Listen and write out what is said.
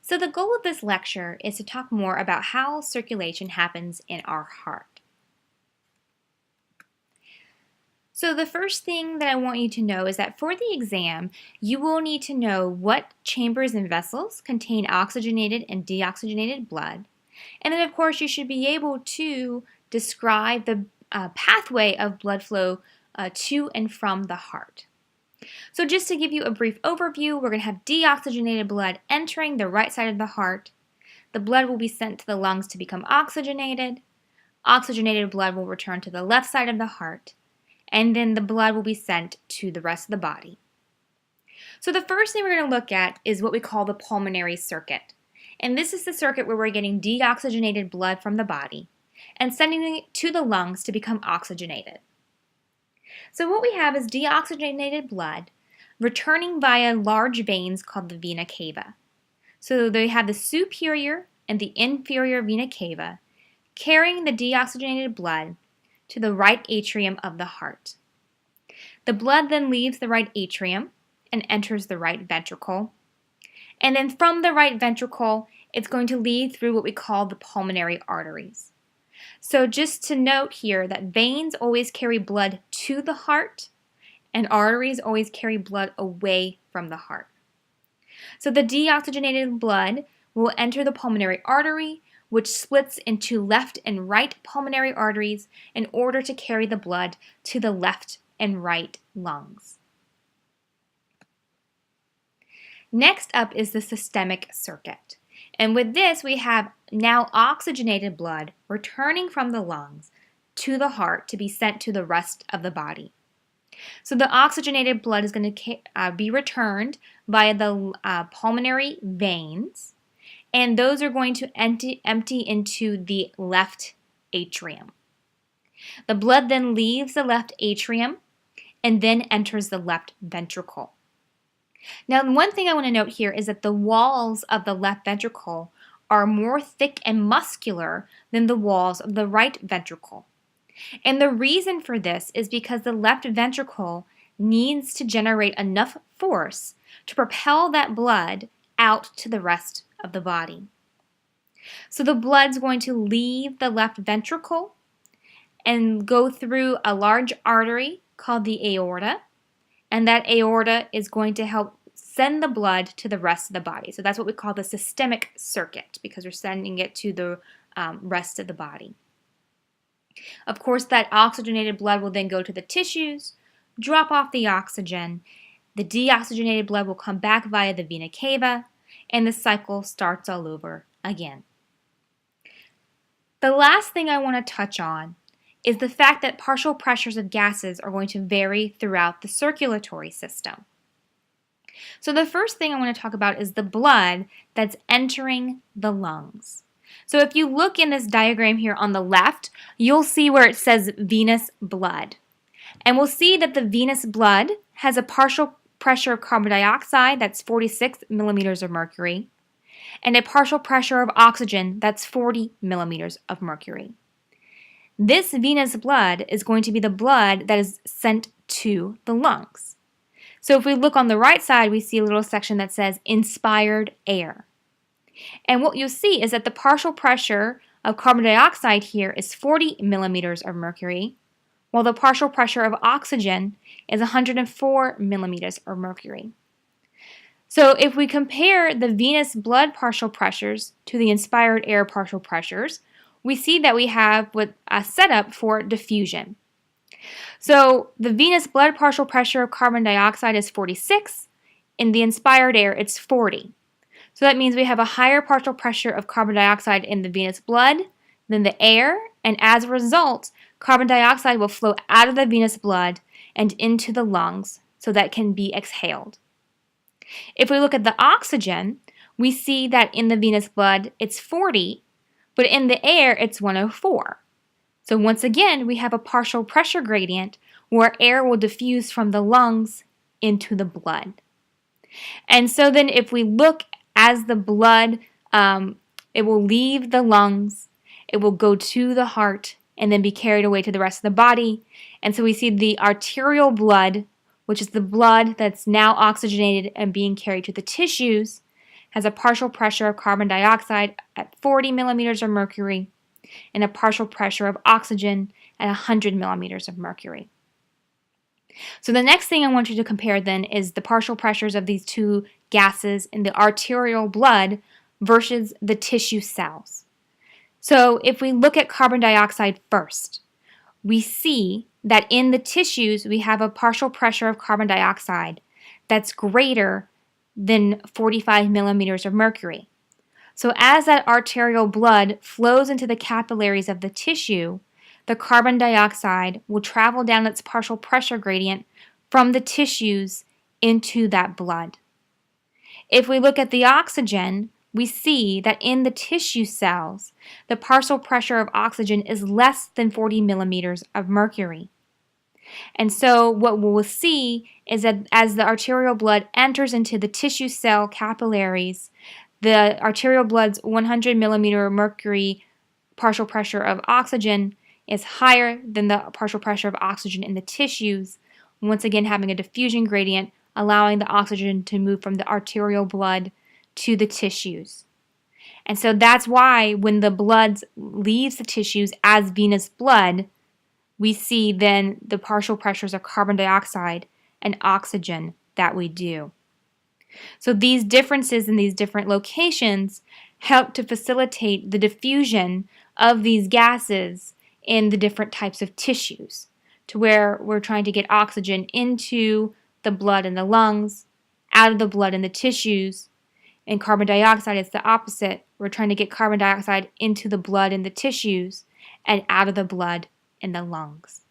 So the goal of this lecture is to talk more about how circulation happens in our heart. So the first thing that I want you to know is that for the exam, you will need to know what chambers and vessels contain oxygenated and deoxygenated blood. And then of course you should be able to describe the pathway of blood flow to and from the heart. So just to give you a brief overview, we're going to have deoxygenated blood entering the right side of the heart. The blood will be sent to the lungs to become oxygenated. Oxygenated blood will return to the left side of the heart. And then the blood will be sent to the rest of the body. So the first thing we're going to look at is what we call the pulmonary circuit. And this is the circuit where we're getting deoxygenated blood from the body and sending it to the lungs to become oxygenated. So what we have is deoxygenated blood returning via large veins called the vena cava. So they have the superior and the inferior vena cava carrying the deoxygenated blood to the right atrium of the heart. The blood then leaves the right atrium and enters the right ventricle. And then from the right ventricle, it's going to lead through what we call the pulmonary arteries. So just to note here that veins always carry blood to the heart and arteries always carry blood away from the heart. So the deoxygenated blood will enter the pulmonary artery, which splits into left and right pulmonary arteries in order to carry the blood to the left and right lungs. Next up is the systemic circuit. And with this, we have now oxygenated blood returning from the lungs to the heart to be sent to the rest of the body. So the oxygenated blood is going to be returned via the pulmonary veins, and those are going to empty into the left atrium. The blood then leaves the left atrium and then enters the left ventricle. Now, one thing I want to note here is that the walls of the left ventricle are more thick and muscular than the walls of the right ventricle. And the reason for this is because the left ventricle needs to generate enough force to propel that blood out to the rest of the body. So the blood's going to leave the left ventricle and go through a large artery called the aorta, and that aorta is going to help send the blood to the rest of the body. So that's what we call the systemic circuit, because we're sending it to the rest of the body. Of course, that oxygenated blood will then go to the tissues, drop off the oxygen. The deoxygenated blood will come back via the vena cava, and the cycle starts all over again. The last thing I want to touch on is the fact that partial pressures of gases are going to vary throughout the circulatory system. So the first thing I want to talk about is the blood that's entering the lungs. So if you look in this diagram here on the left, you'll see where it says venous blood. And we'll see that the venous blood has a partial pressure of carbon dioxide, that's 46 millimeters of mercury, and a partial pressure of oxygen, that's 40 millimeters of mercury. This venous blood is going to be the blood that is sent to the lungs. So if we look on the right side, we see a little section that says inspired air. And what you'll see is that the partial pressure of carbon dioxide here is 40 millimeters of mercury, while the partial pressure of oxygen is 104 millimeters of mercury. So if we compare the venous blood partial pressures to the inspired air partial pressures, we see that we have a setup for diffusion. So the venous blood partial pressure of carbon dioxide is 46. In the inspired air, it's 40. So that means we have a higher partial pressure of carbon dioxide in the venous blood than the air, and as a result, carbon dioxide will flow out of the venous blood and into the lungs so that it can be exhaled. If we look at the oxygen, we see that in the venous blood it's 40, but in the air it's 104. So once again, we have a partial pressure gradient where air will diffuse from the lungs into the blood. And so then if we look as the blood, it will leave the lungs, it will go to the heart, and then be carried away to the rest of the body. And so we see the arterial blood, which is the blood that's now oxygenated and being carried to the tissues, has a partial pressure of carbon dioxide at 40 millimeters of mercury and a partial pressure of oxygen at 100 millimeters of mercury. So the next thing I want you to compare then is the partial pressures of these two gases in the arterial blood versus the tissue cells. So if we look at carbon dioxide first, we see that in the tissues we have a partial pressure of carbon dioxide that's greater than 45 millimeters of mercury. So as that arterial blood flows into the capillaries of the tissue, the carbon dioxide will travel down its partial pressure gradient from the tissues into that blood. If we look at the oxygen, we see that in the tissue cells, the partial pressure of oxygen is less than 40 millimeters of mercury. And so what we'll see is that as the arterial blood enters into the tissue cell capillaries, the arterial blood's 100 millimeter mercury partial pressure of oxygen is higher than the partial pressure of oxygen in the tissues, once again having a diffusion gradient, allowing the oxygen to move from the arterial blood to the tissues. And so that's why when the blood leaves the tissues as venous blood, we see then the partial pressures of carbon dioxide and oxygen that we do. So these differences in these different locations help to facilitate the diffusion of these gases in the different types of tissues, to where we're trying to get oxygen into the blood and the lungs, out of the blood and the tissues. And carbon dioxide is the opposite. We're trying to get carbon dioxide into the blood and the tissues and out of the blood and the lungs.